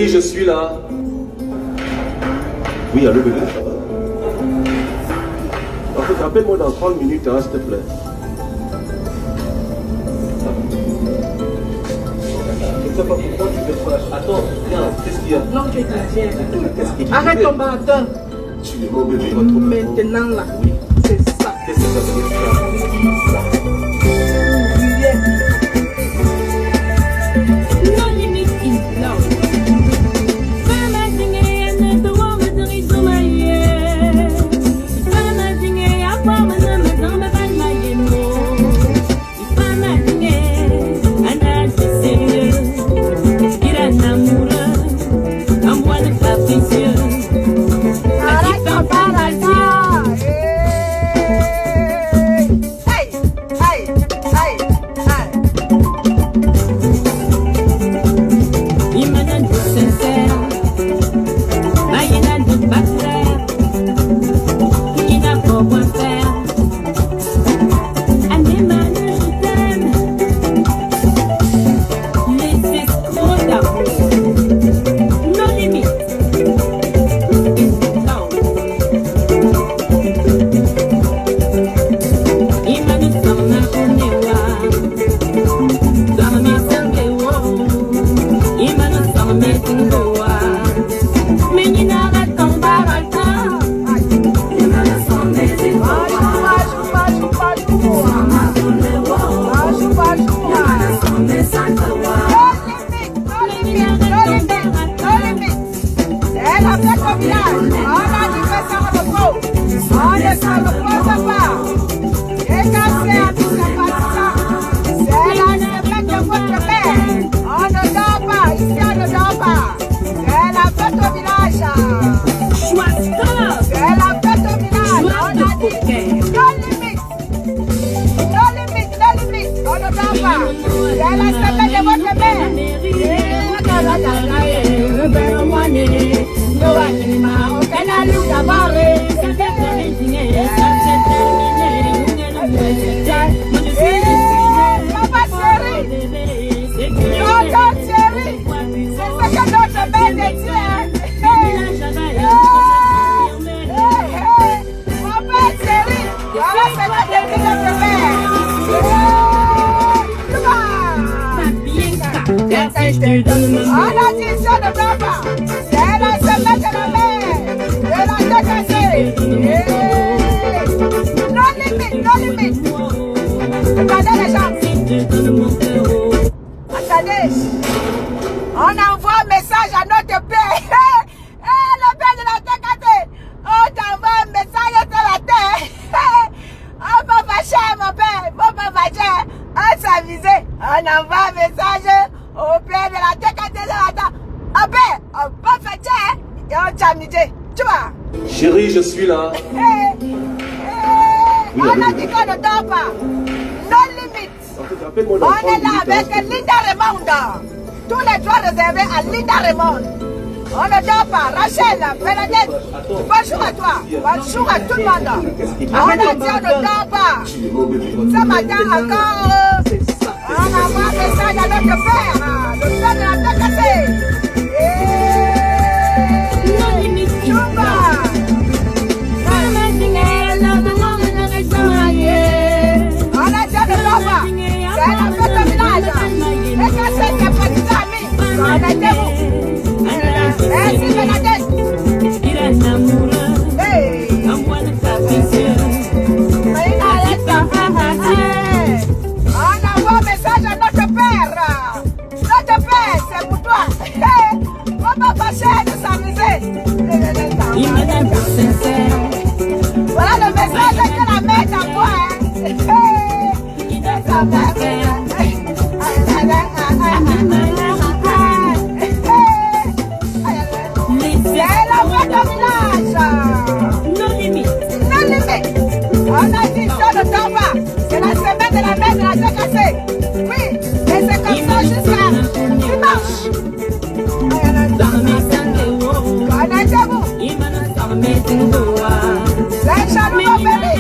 Chérie, je suis là. Oui, allô bébé, ça va? En fait, appelle-moi dans 30 minutes, hein, s'il te plaît. Je ne sais pas pourquoi tu veux pas. Attends, viens, qu'est-ce qu'il y a? Non, tu exagères. Arrête ton bâton. Tu es mon bébé. Maintenant là, oui, c'est ça. Qu'est-ce que ça veut dire? Chérie, je suis là. On a dit qu'on ne dort pas. Non limite. On est là avec Linda Raymond. Tous les droits réservés à Linda Raymond. On ne dort pas. Rachel, Bernadette, bonjour à toi. Bonjour à tout le monde. On a dit on ne dort pas. Ce matin encore, on envoie un message à notre père. Le père de la TKC. Merci Bernadette. On envoie un message à notre père. Notre père, c'est pour toi. On va passer de s'amuser. Voilà le message que la mère t'envoie. On a dit ça ne dort pas. C'est la semaine de la mère de la TKC. Oui, et c'est comme ça jusqu'à dimanche. Connaissez-vous? C'est Chaloupa Béni.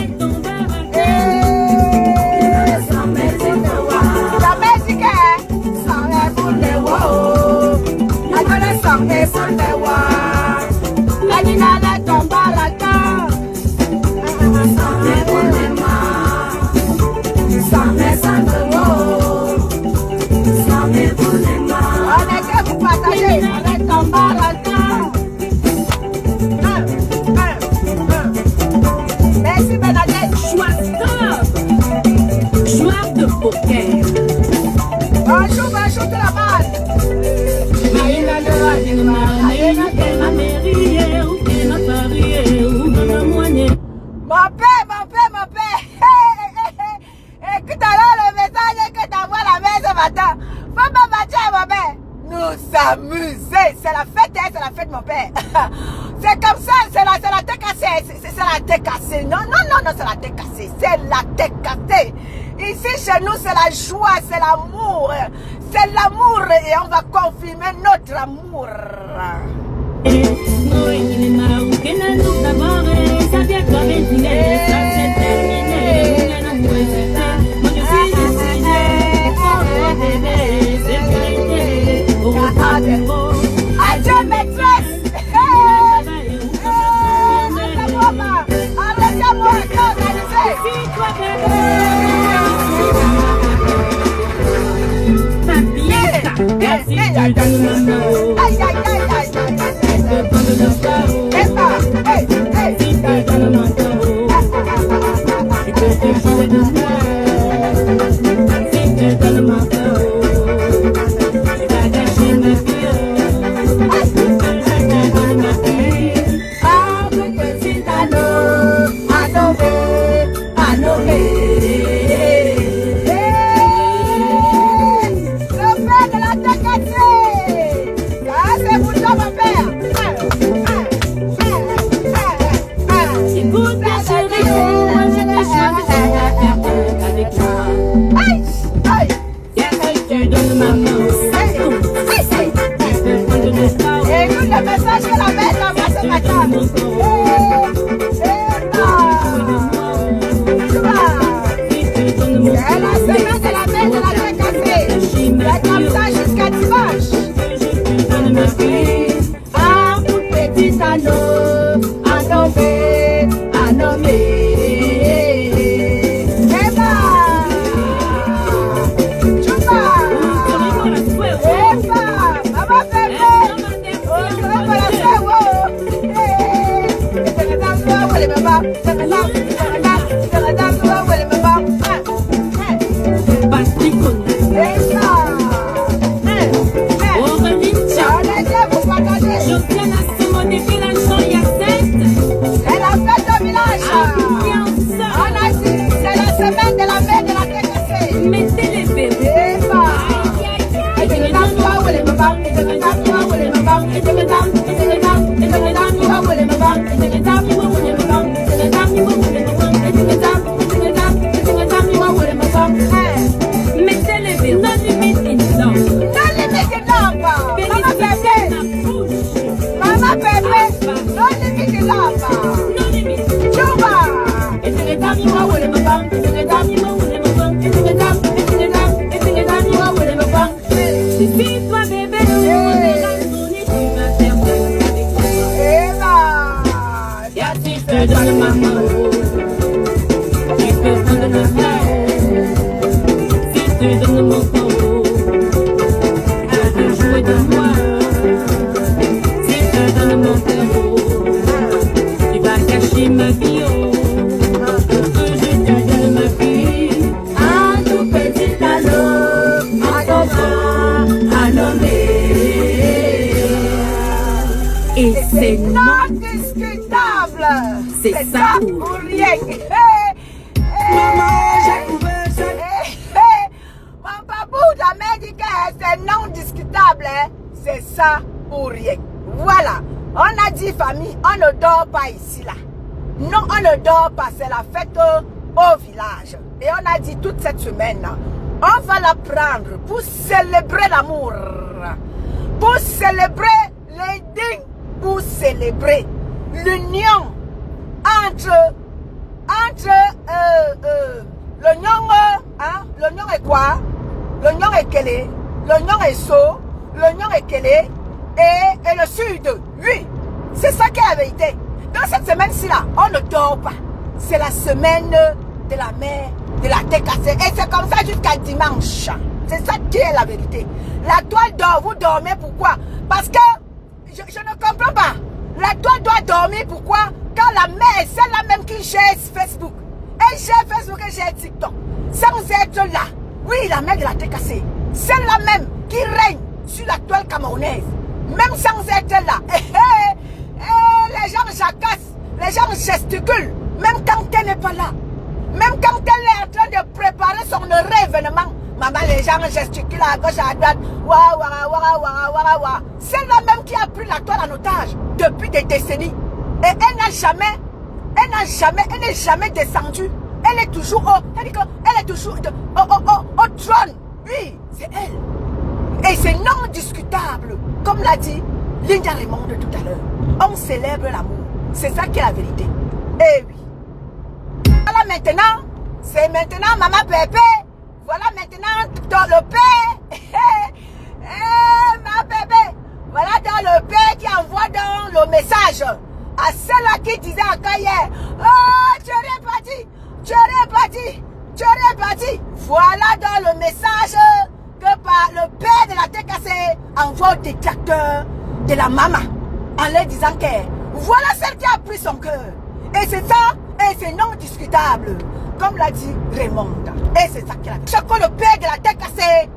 Mon père. Écoute alors le message que t'envoies la mère ce matin. Faut pas battre, mon père. Nous amuser. C'est la fête, mon père. C'est comme ça, c'est la tête cassée. C'est la tête cassée. Non, c'est la tête cassée. C'est la tête cassée. Ici, chez nous, c'est la joie, c'est l'amour. C'est l'amour et on va confirmer notre amour. Adieu maîtresse. Arrêtez-moi, C'est non discutable. C'est ça pour rien. Mon babou, la mère dit que c'est non discutable. C'est ça pour rien. Voilà. On a dit famille, on ne dort pas ici là. Non, on ne dort pas. C'est la fête au village. Et on a dit toute cette semaine là, on va la prendre pour célébrer l'amour. Pour célébrer les dignes. Pour célébrer l'union entre l'oignon, l'oignon est quoi? L'oignon est Kélé, l'oignon est So, l'oignon est Kélé et le sud. Oui, c'est ça qui est la vérité. Dans cette semaine-ci là, on ne dort pas. C'est la semaine de la mère, de la tête cassée. Et c'est comme ça jusqu'à dimanche. C'est ça qui est la vérité. La toile dort, vous dormez pourquoi? Parce que je ne comprends pas. La toile doit dormir, pourquoi? Quand la mère, c'est la même qui gère Facebook. Elle gère Facebook, elle gère TikTok. Sans être là. Oui, la mère de la tête cassée. C'est la même qui règne sur la toile camerounaise. Même sans être là. Les gens jacassent, les gens gesticulent. Même quand événement, maman, les gens gesticulent à gauche, à droite. Waouh, waouh, waouh, waouh, waouh, waouh. C'est la même qui a pris la toile en otage depuis des décennies. Et elle n'est jamais descendue. Elle est toujours elle est toujours au trône. Oui, c'est elle. Et c'est non discutable. Comme l'a dit Linda Raymond tout à l'heure. On célèbre l'amour. C'est ça qui est la vérité. Eh oui. Voilà maintenant. C'est maintenant maman Pépé. Voilà maintenant dans le père. Ma bébé. Voilà dans le père qui envoie dans le message à celle-là qui disait encore hier. Oh, tu es reparti. Tu es reparti. Tu es reparti. Voilà dans le message que par le père de la tête cassée envoie au détracteur de la maman en leur disant que voilà celle qui a pris son cœur. Et c'est ça, et c'est non discutable. Comme l'a dit Raymond. Et c'est ça qu'il a dit. Chaque fois le père de la tête cassée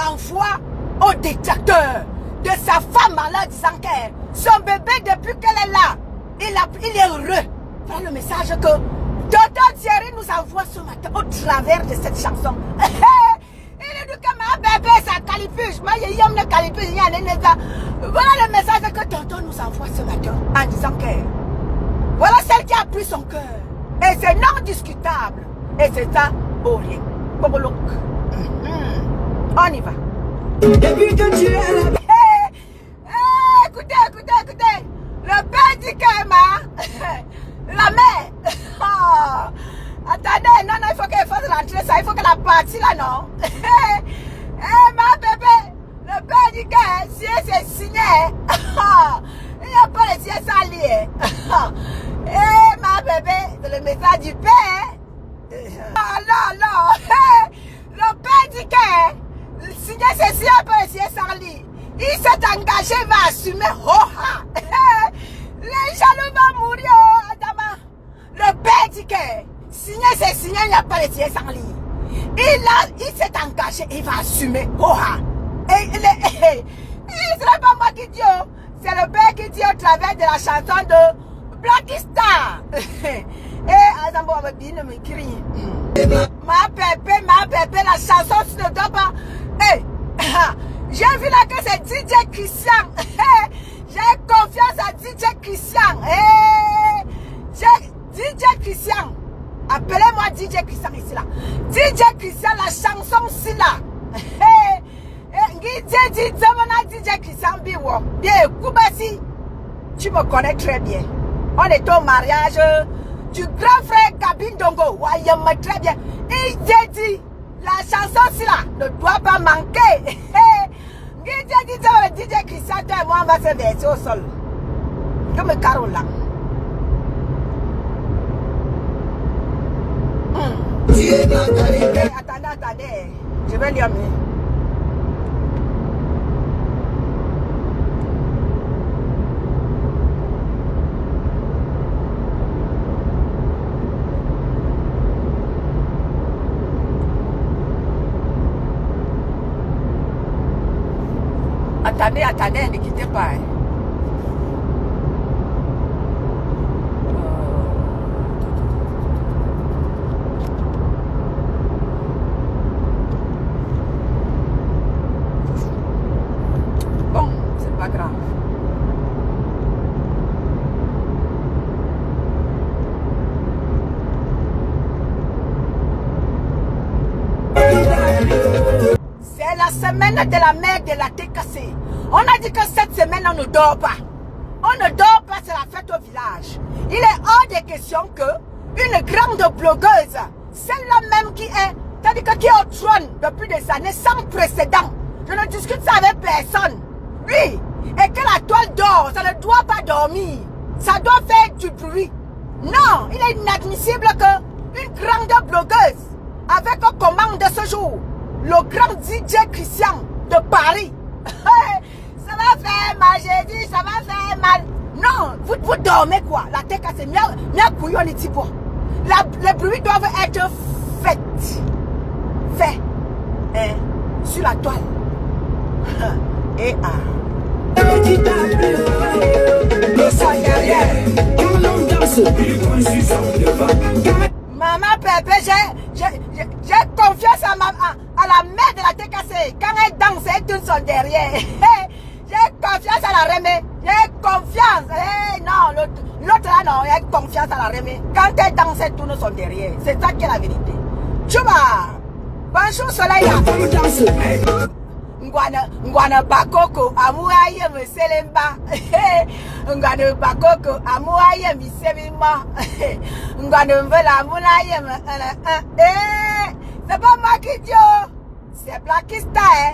envoie au détracteur de sa femme en leur disant que son bébé depuis qu'elle est là, il est heureux. Voilà le message que Docteur Thierry nous envoie ce matin au travers de cette chanson. Il dit que ma bébé ça calipuche. Moi je aime le calipuche. Voilà le message que Tonton nous envoie ce matin en disant que voilà celle qui a pris son cœur. Et c'est non discutable. Et c'est ça, au rien. Bobolok. On y va. Depuis que tu es là. Écoutez. Le père dit que la mère. Attendez, non, il faut qu'elle fasse rentrer ça. Il faut qu'elle a partie là, non. Ma bébé. Le père dit que si c'est signé, il n'y a pas de signé sans lier. Ma bébé, c'est le message du père. Non. Le père dit que signer ceci, un peu de signer sans lier. Il s'est engagé, il va assumer. Les jaloux vont mourir, Adama. Le père dit que signer c'est signer, il n'y a pas de signer sans lier. Il s'est engagé, il va assumer. Et ce n'est pas moi qui dis, c'est le père qui dit au travers de la chanson de Black Star. Et Azambo va bien me crier. Ma bébé, la chanson tu ne dois pas. J'ai vu là que c'est DJ Christian. J'ai confiance à DJ Christian. DJ Christian. Appelez-moi DJ Christian ici là. DJ Christian, la chanson ici là. DJ Christian Biwo. Bien, Koubassi. Tu me connais très bien. On est au mariage du grand frère Gabin Dongo. Ouais, il me très bien. Et j'ai dit, la chanson ici là ne doit pas manquer. DJ Christian, toi et moi, on va se verser au sol. Comme Carola. Attendez. Je vais lui amener. Attendez, ne quittez pas. Bon, c'est pas grave. C'est la semaine de la mère de la tête cassée. On a dit que cette semaine, on ne dort pas. On ne dort pas, c'est la fête au village. Il est hors de question que une grande blogueuse, celle-là même qui est, c'est-à-dire qui est au trône depuis des années sans précédent, je ne discute ça avec personne. Oui, et que la toile dort, ça ne doit pas dormir. Ça doit faire du bruit. Non, il est inadmissible que une grande blogueuse, avec un commande de ce jour, le grand DJ Christian de Paris, ça va faire mal, j'ai dit, ça va faire mal. Non, vous dormez quoi? La tête cassée, mia couillon et tibo. Les bruits doivent être faits. Sur la toile. Et maman Pépé, j'ai confiance à maman. à la mère de la TKC. Quand elle danse, elle tourne son derrière. J'ai confiance à la Rémé. J'ai confiance. Non, l'autre là, non, j'ai confiance à la Rémé. Quand elle danse, elle tourne son derrière. C'est ça qui est la vérité. Tchouba. Bonjour soleil. Ngwana bakoko amuaye meselemba. Ngwana bakoko amuaye misemima. Ngwana mvela amuaye c'est pas moi qui dis, c'est Blackista, hein.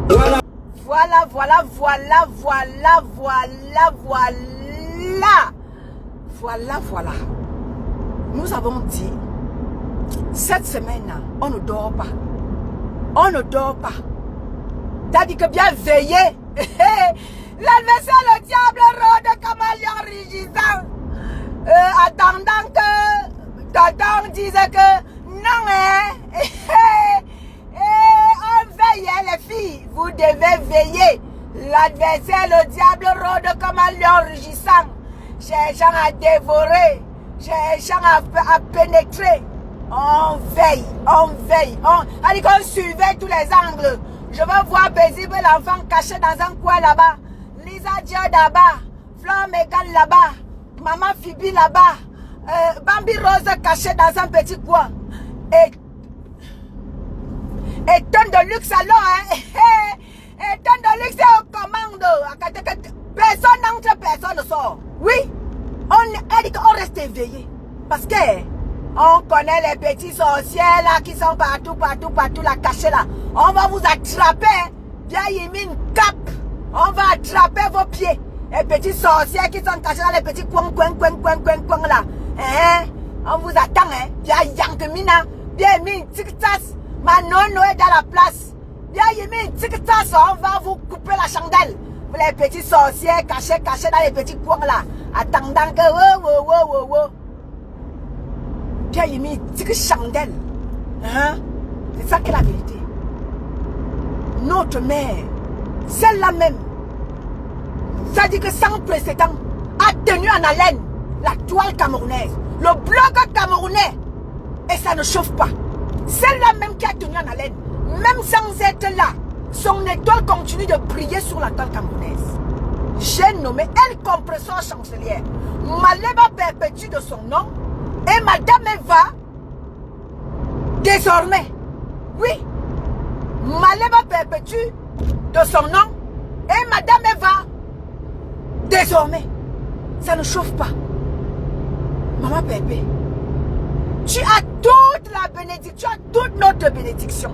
Voilà. Voilà. Nous avons dit, cette semaine, on ne dort pas. On ne dort pas. T'as dit que bien veiller. L'adversaire, le diable, rôde comme un lion rugissant. Attendant que Tonton disait que non, on veille, les filles. Vous devez veiller. L'adversaire, le diable, rôde comme un lion rugissant, cherchant à dévorer, cherchant à pénétrer. On veille. On suivait tous les angles. Je veux voir paisible l'enfant caché dans un coin là-bas. Lisa Dieu là-bas. Flore Megan là-bas. Maman Phoebe là-bas. Bambi Rose caché dans un petit coin. Et tonne de luxe alors, hein. Et tonne de luxe est au commande. Personne n'entre, personne ne sort. Oui, on dit qu'on reste éveillé. Parce que on connaît les petits sorciers là qui sont partout là, cachés là. On va vous attraper. Bien, il met une cape. On va attraper vos pieds. Les petits sorciers qui sont cachés dans les petits coins là. Hein? On vous attend, hein? Bien, Yankemina. Bien, mis une petite tasse. Ma nono est dans la place. Bien, il met une petite tasse. On va vous couper la chandelle. Vous les petits sorciers cachés dans les petits coins là. Attendant que Bien, il met une petite chandelle. Hein? C'est ça qui est la vérité. Notre mère, celle-là même, ça dit que sans précédent, a tenu en haleine la toile camerounaise, le bloc camerounais, et ça ne chauffe pas. Celle-là même qui a tenu en haleine, même sans être là, son étoile continue de briller sur la toile camerounaise. J'ai nommé elle compresseur chancelière. Maleba perpétue de son nom, et Madame Eva, désormais, oui, Maleba perpétue de son nom, et Madame Eva, désormais, ça ne chauffe pas. Maman Pépé, tu as toute la bénédiction, toute notre bénédiction.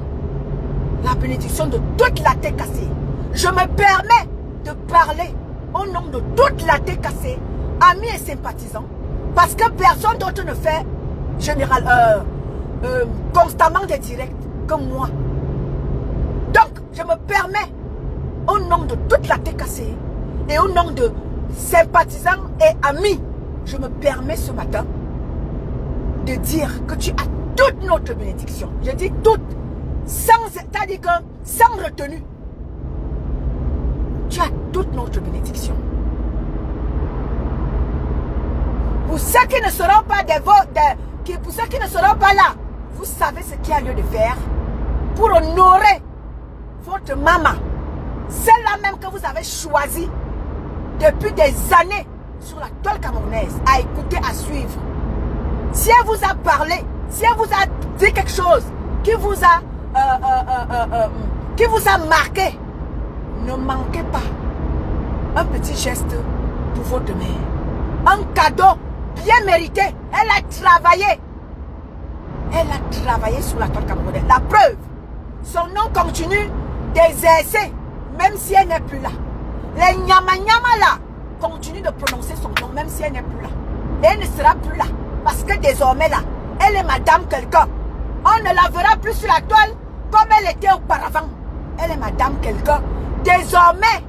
La bénédiction de toute la TKC. Je me permets de parler au nom de toute la TKC, amis et sympathisants, parce que personne d'autre ne fait constamment des directs comme moi. Donc, je me permets, au nom de toute la TKC et au nom de sympathisants et amis, je me permets ce matin de dire que tu as toute notre bénédiction. Je dis toute, c'est-à-dire que sans retenue. Tu as toute notre bénédiction. Pour ceux qui ne seront pas pour ceux qui ne seront pas là, vous savez ce qu'il y a lieu de faire pour honorer votre maman, celle-là même que vous avez choisie depuis des années sur la toile camerounaise, à écouter, à suivre. Si elle vous a parlé, si elle vous a dit quelque chose qui vous a marqué, ne manquez pas un petit geste pour votre mère. Un cadeau bien mérité. Elle a travaillé. Elle a travaillé sur la toile camerounaise. La preuve, son nom continue d'exercer, même si elle n'est plus là. Les nyama là continuent de prononcer son nom, même si elle n'est plus là. Et elle ne sera plus là. Parce que désormais là, elle est madame quelqu'un. On ne la verra plus sur la toile comme elle était auparavant. Elle est madame quelqu'un. Désormais,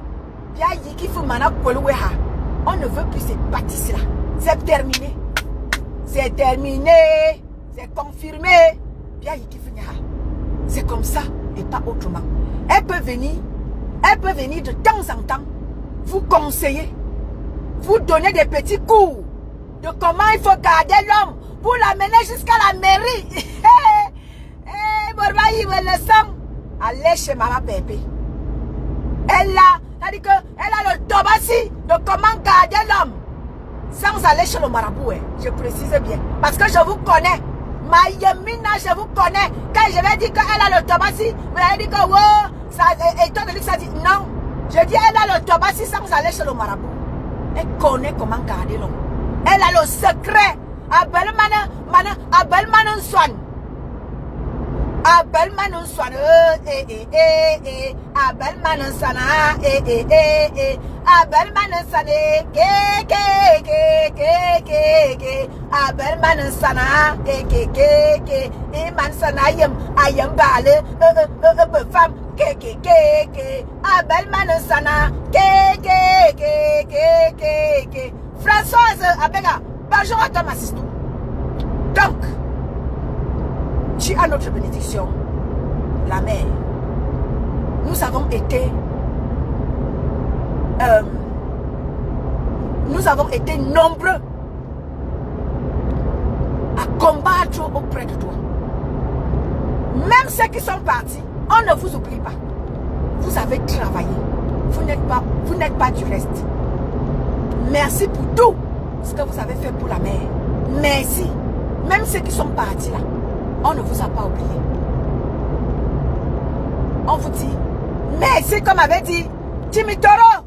on ne veut plus ces bâtisses là. C'est terminé. C'est terminé. C'est confirmé. C'est comme ça et pas autrement. Elle peut venir de temps en temps vous conseiller, vous donner des petits cours de comment il faut garder l'homme pour l'amener jusqu'à la mairie. le sang, allez chez Maman Pépé. Elle a dit que elle a le tobassi de comment garder l'homme. Sans aller chez le marabout, hein. Je précise bien. Parce que je vous connais. Ma yemina, je vous connais. Quand je vais dire qu'elle a le tobassi, vous allez dire que wow, ça, et toi de lui, ça dit non. Je dis elle a le tobassi sans aller chez le marabout. Elle connaît comment garder l'homme. Elle a le secret. Abel Manon Swan. Abel Manon Swan. Abel Manon Sana. Abel Manon Sana. Abel Manon Sana. Iman Sana. Ayam Bale. Femme. Abel Manon Sana. Françoise Abega. Bonjour à toi, ma sister. Donc, tu as notre bénédiction, la mère. Nous avons été nombreux à combattre auprès de toi. Même ceux qui sont partis, on ne vous oublie pas. Vous avez travaillé. Vous n'êtes pas du reste. Merci pour tout ce que vous avez fait pour la mère. Merci. Même ceux qui sont partis là, on ne vous a pas oublié. On vous dit merci, comme avait dit Timitoro.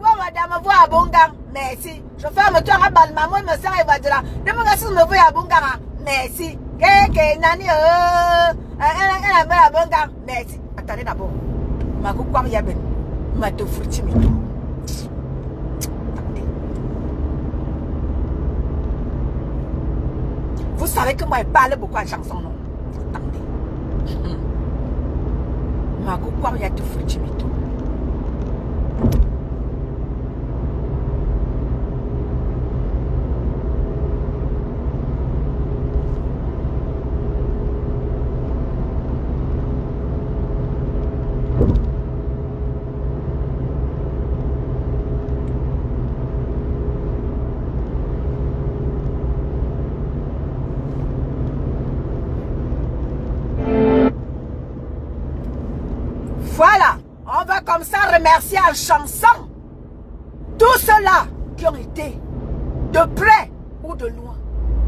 Madame voit à Bongang. Merci. Je fais un moteur à balle. Maman me sert et va dire là. De mon gars, si me voit à Bongang. Merci. Nani. À Bongang. Merci. Attendez d'abord. Ma coucou yaben. Ma te fouti Timito. Vous savez que moi, je parle beaucoup en chanson, non? Attendez. Ma coucou, il y a tout foutu, Timito. Voilà, on va comme ça remercier en chanson tous ceux-là qui ont été de près ou de loin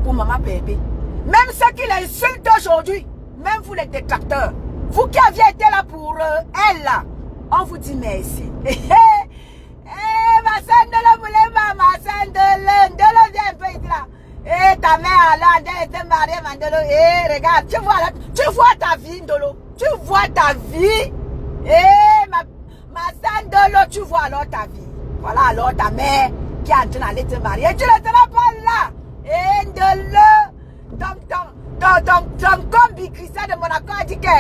pour Maman Bébé. Même ceux qui l'insultent aujourd'hui, même vous les détracteurs, vous qui aviez été là pour elle, là, on vous dit merci. Ma sœur de la Moulema, ma sœur de l'eau, viens un peu ici là. Ta mère là, elle était mariée, Mandelo. Regarde, tu vois ta vie, Ndolo. Tu vois ta vie. Ma sœur de l'eau, tu vois alors ta vie. Voilà alors ta mère qui est en train d'aller te marier. Tu ne seras pas là. De l'eau. Ton combi Christian de Monaco a dit que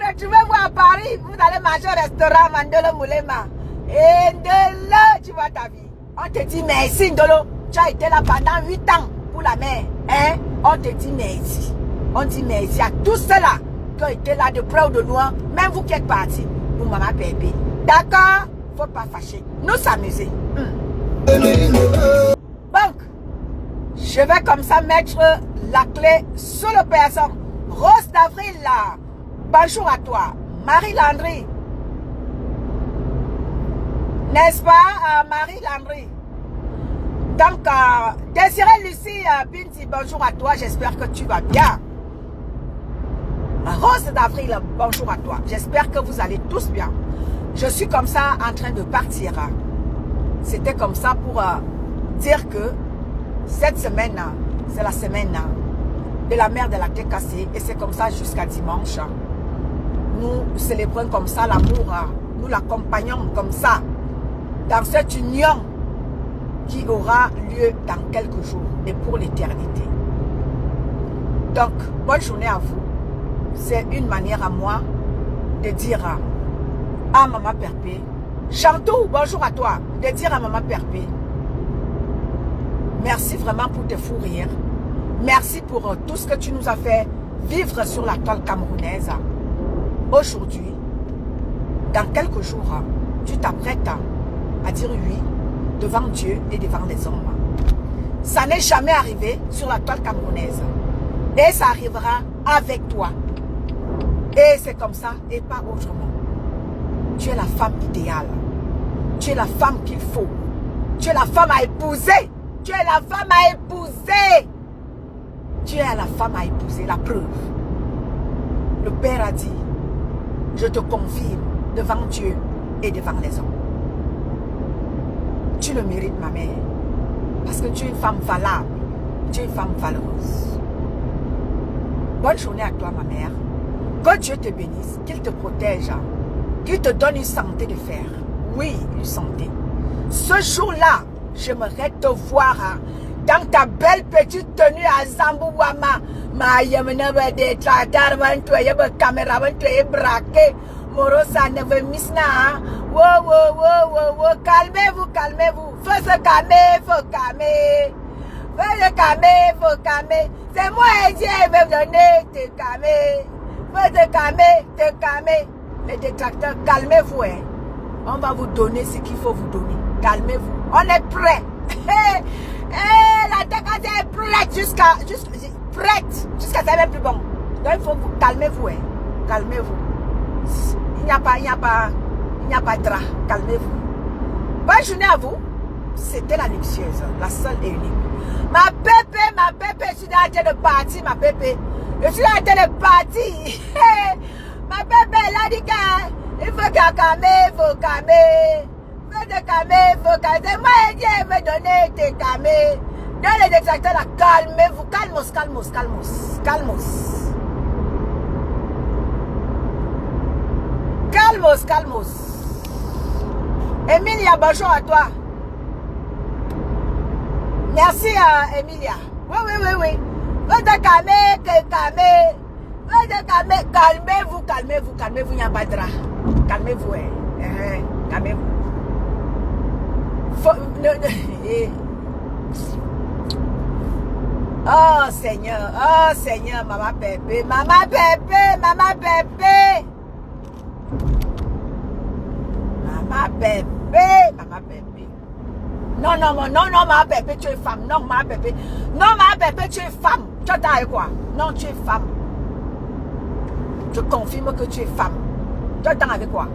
retrouvez-vous à Paris. Vous allez manger au restaurant Mandelo Moulema. De l'eau, tu vois ta vie. On te dit merci, Ndolo. Tu as été là pendant 8 ans pour la mère. Hein? On te dit merci. On dit merci à tous ceux-là qui ont été là de près ou de loin, même vous qui êtes partis pour Maman Bébé. D'accord? Faut pas fâcher. Nous s'amuser. Donc, je vais comme ça mettre la clé sur le personne. Rose d'Avril là. Bonjour à toi. Marie Landry. N'est-ce pas, Marie Landry? Donc, Désiré Lucie Binti, bonjour à toi. J'espère que tu vas bien. Rose d'Avril, bonjour à toi. J'espère que vous allez tous bien. Je suis comme ça en train de partir. C'était comme ça pour dire que cette semaine, c'est la semaine de la mère de la TKC. Et c'est comme ça jusqu'à dimanche. Nous célébrons comme ça l'amour. Nous l'accompagnons comme ça dans cette union qui aura lieu dans quelques jours et pour l'éternité. Donc, bonne journée à vous. C'est une manière à moi de dire à Maman Perpé, Chantou, bonjour à toi, de dire à Maman Perpé, merci vraiment pour tes fous rires, merci pour tout ce que tu nous as fait vivre sur la toile camerounaise. Aujourd'hui, dans quelques jours, tu t'apprêtes à dire oui devant Dieu et devant les hommes. Ça n'est jamais arrivé sur la toile camerounaise et ça arrivera avec toi. Et c'est comme ça et pas autrement. Tu es la femme idéale. Tu es la femme qu'il faut. Tu es la femme à épouser. Tu es la femme à épouser. Tu es la femme à épouser. La preuve. Le Père a dit, je te confirme devant Dieu et devant les hommes. Tu le mérites, ma mère. Parce que tu es une femme valable. Tu es une femme valeureuse. Bonne journée à toi, ma mère. Que Dieu te bénisse, qu'il te protège, qu'il te donne une santé de fer. Oui, une santé. Ce jour-là, j'aimerais te voir dans ta belle petite tenue à Zambouama. Ma yamene de tratar vanto yebe caméra vanto braqué. Morosa ne veut misna. Wow. Calmez-vous, calmez-vous. Faut se calmer, faut calmer. Faut se calmer, faut calmer. C'est moi et Dieu veut me donner, te calmer. Faut te calmer, te calmer. Les détracteurs, calmez-vous. Hein. On va vous donner ce qu'il faut vous donner. Calmez-vous. On est prêt. La décadence est prête jusqu'à ça même plus bon. Donc il faut vous calmez-vous. Hein. Calmez-vous. Il n'y a pas de drap. Calmez-vous. Bonne journée à vous. C'était la luxueuse, la seule et unique. Ma pépé, je suis dans la tête de partie, ma pépé. Je suis dans la tête de partie. Ma pépé, elle a dit qu'il faut calmer, faut calmer. Faut te calmer, faut calmer. Moi, Dieu me donner, te calmer. Dans les détracteurs, là, calmez-vous. Calmos. Calmos. Emilia, bonjour à toi. Merci, Emilia. Oui. Faut te calmer, Faut te calmer. Calmez-vous, il n'y a pas de drap. Calmez-vous, calmez-vous. Oh Seigneur, maman Pépé. Non, ma Pépé, tu es femme. Non, ma Pépé, tu es femme. Tu as avec quoi? Non, tu es femme. Je confirme que tu es femme. Tu as avec quoi?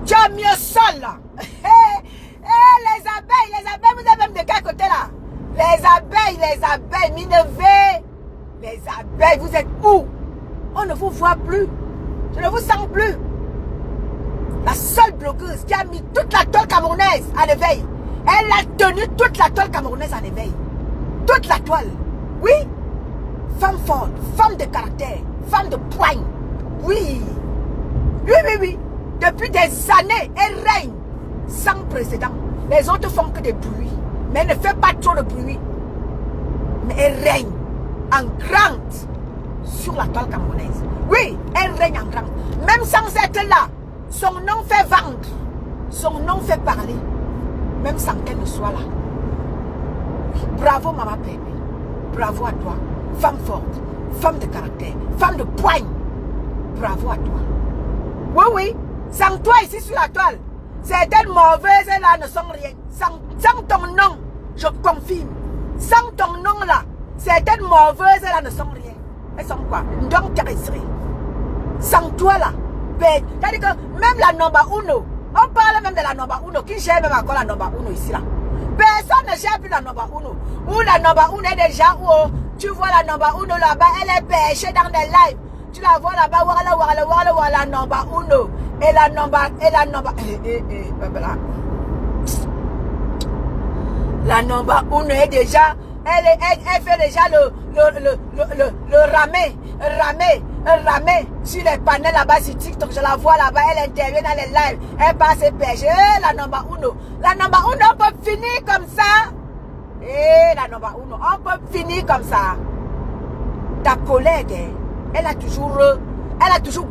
Tu es mieux seule là. Les abeilles, vous êtes même de quel côté là? Les abeilles, Minervé. Les abeilles, vous êtes où? On ne vous voit plus. Je ne vous sens plus. La seule blogueuse qui a mis toute la toile camerounaise en éveil. Elle a tenu toute la toile camerounaise en éveil. Toute la toile. Oui. Femme forte, femme de caractère, femme de poigne. Oui. Depuis des années, elle règne sans précédent. Les autres font que des bruits. Mais elle ne fait pas trop de bruit. Mais elle règne en grande sur la toile camerounaise. Oui, elle règne en grande. Même sans être là, son nom fait vendre. Son nom fait parler. Même sans qu'elle ne soit là. Bravo, maman Pépé. Bravo à toi. Femme forte, femme de caractère, femme de poigne. Bravo à toi. Oui. Sans toi ici sur la toile, certaines mauvaises là ne sont rien. Sans ton nom, je confirme. Sans ton nom là, certaines mauvaises là ne sont rien. Elles sont quoi? Donc terrestre. Sans toi là, c'est-à-dire que même la number uno, on parle même de la number uno, qui gère même encore la number uno ici là. Personne ne gère plus la number uno. Ou la number uno est déjà où tu vois la number uno là-bas, elle est pêchée dans des lives. Tu la vois là-bas, voilà, number uno. Et la number. La number uno est déjà, elle fait déjà le ramé sur les panels là-bas sur TikTok. Je la vois là-bas, elle intervient dans les lives, elle passe et pêche. La number uno, on peut finir comme ça. La number uno, on peut finir comme ça. Ta collègue, elle a toujours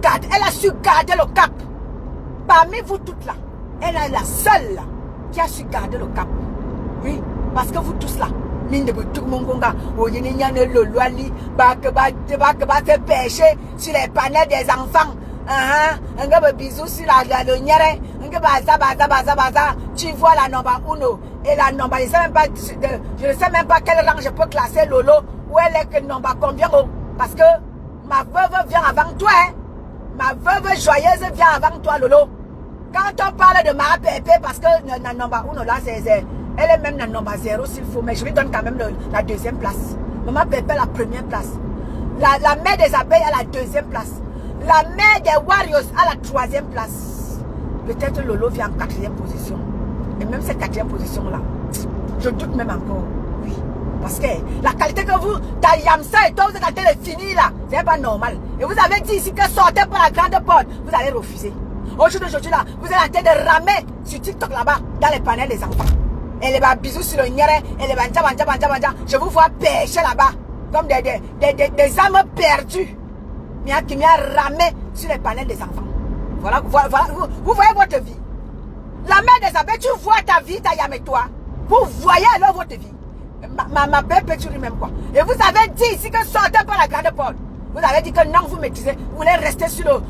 gardé, elle a su garder le cap. Parmi vous toutes là, elle est la seule là, qui a su garder le cap. Oui, parce que vous tous là, mine de tout le monde, fait pêcher sur les panels des enfants. Un bisou sur la lonière, tu vois la number uno. Et la number, je ne sais même pas quel rang je peux classer Lolo. Où elle est que number combien? Parce que ma veuve vient avant toi. Hein? Ma veuve joyeuse vient avant toi, Lolo. Quand on parle de ma pépé, parce que Nanomba Uno là, elle est même Nanomba 0 s'il faut, mais je lui donne quand même la deuxième place. Maman Pépé la première place. La mère des abeilles à la deuxième place. La mère des Warriors à la troisième place. Peut-être Lolo vient en quatrième position. Et même cette quatrième position-là, je doute même encore. Oui. Parce que la qualité que vous, ta Yamsa et toi, vous êtes en train de finir là, c'est pas normal. Et vous avez dit ici que sortez par la grande porte. Vous allez refuser. Aujourd'hui là, vous êtes en train de ramer sur TikTok là-bas, dans les panels des enfants. Et les bisous sur le nyere, et les banja. Je vous vois pêcher là-bas, comme des âmes perdues. Qui m'ont ramé sur les panels des enfants. Voilà, vous voyez votre vie. La mère des abeilles, tu vois ta vie, ta Yam et toi. Vous voyez alors votre vie. Ma belle peut même quoi. Et vous avez dit ici que sortez par la grande porte. Vous avez dit que non, vous maîtrisez. Vous voulez rester sur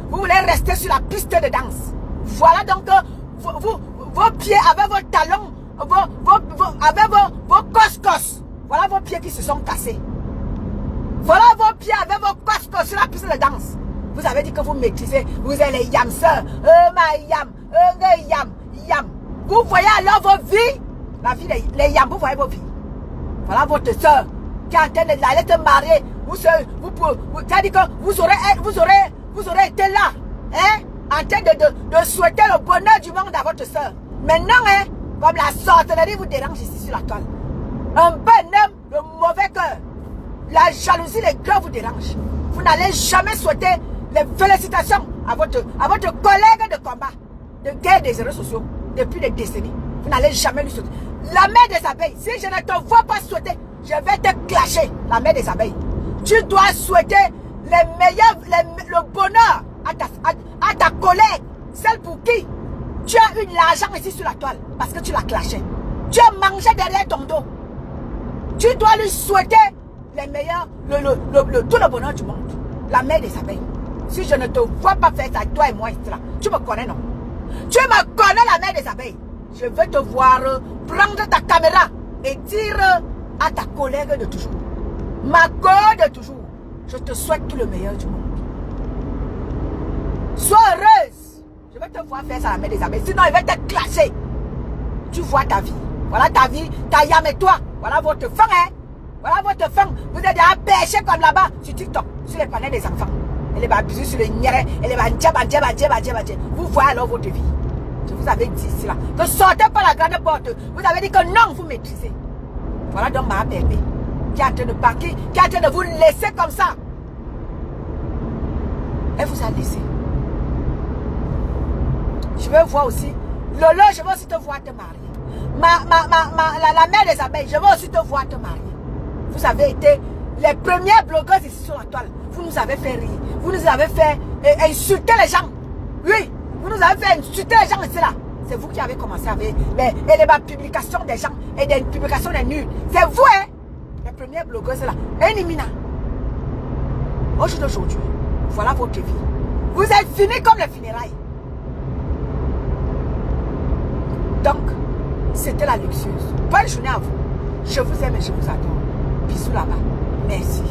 vous voulez rester sur la piste de danse. Voilà donc vos pieds avec vos talons, avec vos coscos. Voilà vos pieds qui se sont cassés. Voilà vos pieds avec vos coscos sur la piste de danse. Vous avez dit que vous maîtrisez. Vous êtes les yamseurs. Ma yam. Yam. Vous voyez alors vos vies. La vie les yams, vous voyez vos vies. Voilà votre soeur qui est en train d'aller te marier. C'est-à-dire que vous aurez été là. Hein, en train de souhaiter le bonheur du monde à votre soeur. Maintenant, hein, comme la sorcellerie vous dérange ici sur la toile. Un bonhomme, le mauvais cœur. La jalousie, les cœurs vous dérangent. Vous n'allez jamais souhaiter les félicitations à votre collègue de combat, de guerre des réseaux sociaux, depuis des décennies. Vous n'allez jamais lui souhaiter. La mère des abeilles, si je ne te vois pas souhaiter, je vais te clasher, la mère des abeilles. Tu dois souhaiter les meilleurs, le bonheur à ta collègue, celle pour qui tu as eu de l'argent ici sur la toile, parce que tu l'as clashé. Tu as mangé derrière ton dos. Tu dois lui souhaiter les meilleurs, tout le bonheur du monde. La mère des abeilles. Si je ne te vois pas faire ça, toi et moi, tu me connais, non? Tu me connais, la mère des abeilles. Je veux te voir prendre ta caméra et dire à ta collègue de toujours, ma go de toujours, je te souhaite tout le meilleur du monde. Sois heureuse. Je veux te voir faire ça, la mère des abeilles. Sinon, il va te clasher. Tu vois ta vie. Voilà ta vie, ta Yam et toi. Voilà votre fin, hein. Voilà votre fin. Vous êtes déjà pêché comme là-bas sur TikTok, sur les panels des enfants. Et les babisous sur le nyere, et les banja. Vous voyez alors votre vie. Je vous avais dit cela. Que sortez par la grande porte. Vous avez dit que non, vous maîtrisez. Voilà donc ma bébé qui est en train de partir, qui est en train de vous laisser comme ça. Elle vous a laissé. Je veux voir aussi. Lolo, je veux aussi te voir te marier. La mère des abeilles, je veux aussi te voir te marier. Vous avez été les premières blogueuses ici sur la toile. Vous nous avez fait rire. Vous nous avez fait insulter les gens. Oui. Vous nous avez fait insulter les gens ici là. C'est vous qui avez commencé avec les publications des gens et des publications des nuls. C'est vous, hein, les premières blogueuses là. Elimina. Aujourd'hui, voilà votre vie. Vous êtes finis comme les funérailles. Donc, c'était la luxueuse. Bonne journée à vous. Je vous aime et je vous adore. Bisous là-bas. Merci.